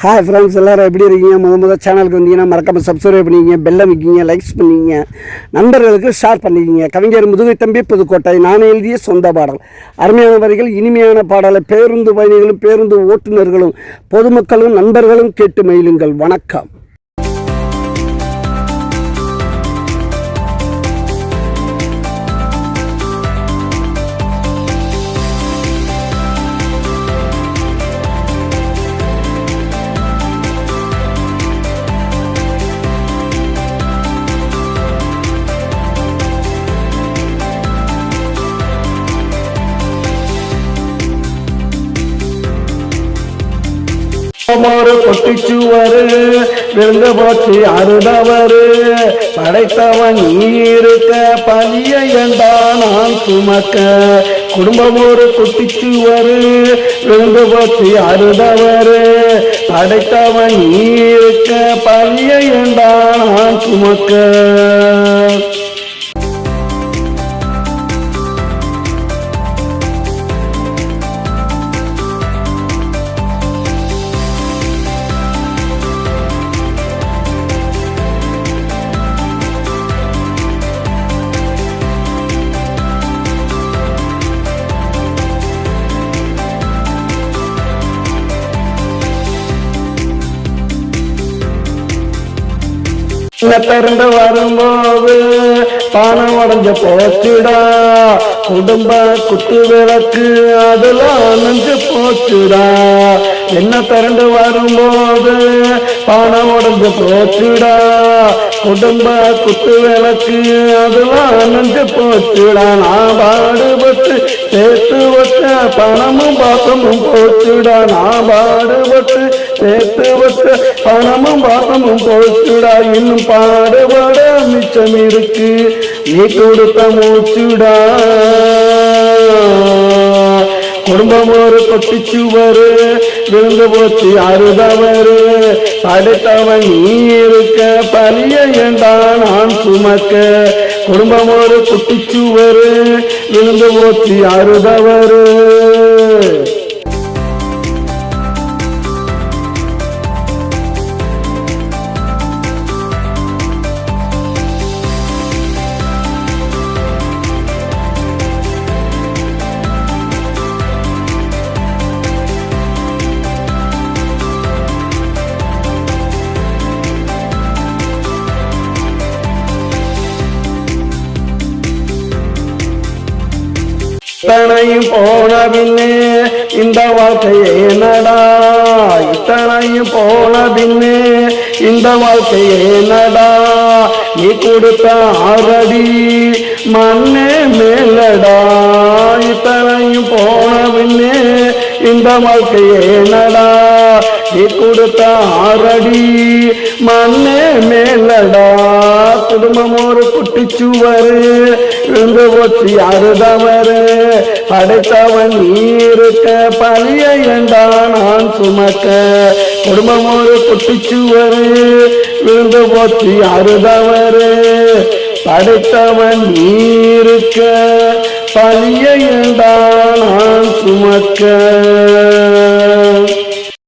Hi friends, எல்லோரும் எப்படி இருக்கீங்க? முதல் சேனலுக்கு வந்தீங்கன்னா மறக்காமல் சப்ஸ்கிரைப் பண்ணிக்கிங்க, பெல்லை வைக்கிங்க, லைக்ஸ் பண்ணிக்கிங்க, நண்பர்களுக்கு ஷேர் பண்ணிக்கிங்க. கவிஞர் முதுகை தம்பி புதுக்கோட்டை. நான் எழுதிய சொந்த பாடல். அருமையான வரிகள், இனிமையான பாடலை பேருந்து பயணிகளும் பேருந்து ஓட்டுநர்களும் பொதுமக்களும் நண்பர்களும் கேட்டு மகிழுங்கள். வணக்கம். கொட்டிச்சுவரு விழுந்து போச்சு அருதவரு படைத்தவன் இருக்க பழிய என்றா நான் சுமக்க. குடும்பம் ஒரு கொட்டிச்சுவரு விழுந்து போச்சு அருதவரு படைத்தவன் இருக்க பழிய என்றா நான் சுமக்க. திறந்து வரும்போது பானம் உடஞ்ச போச்சுடா, குடும்ப குத்து விளக்கு அதுல நெஞ்சு போச்சுடா. என்ன திறந்து வரும்போது பானம் உடஞ்ச போச்சுடா, குடும்ப குத்து விளக்கு அதுல நெஞ்சு போச்சுடா. நான் பாடுபட்டு சேர்த்து வச்ச பணமும் பாசமும் போச்சுடா. நான் பாடுபட்டு சேர்த்து வச்ச பணமும் பாசமும் போச்சுடா. இன்னும் பாடுபட மிச்சம் இருக்கு, நீ கொடுத்த மூச்சுடா. குடும்பம் ஒரு கொட்டிச்சுவரு விழுந்து போச்சு அருதவரு படைத்தவன் நீ இருக்க பழிய ஏண்டா நான் சுமக்க. குடும்பம் ஒரு கொட்டிச்சுவரு விழுந்து போச்சு அருதவரு. இத்தனையும் போன பின்னே இந்த வாழ்க்கையே நடா, இத்தனையும் போன பின்னே இந்த வாழ்க்கையே நடா. நீ கொடுத்த ஆறடி மண்ணே மேலடா, இத்தனையும் போன பின்னே இந்த வாழ்க்கையே நடா. நீ கொடுத்த ஆறடி மண்ணே மேலடா. குடும்பம் ஒரு குட்டிச்சுவரு விழுந்து போச்சு அருதவரு படைத்தவன் இருக்க பழிய ஏண்டா நான் சுமக்க. குடும்பம் ஒரு குட்டிச்சுவரு விழுந்து போச்சு அருதவரு படைத்தவன் இருக்க பழிய ஏண்டா நான் சுமக்க.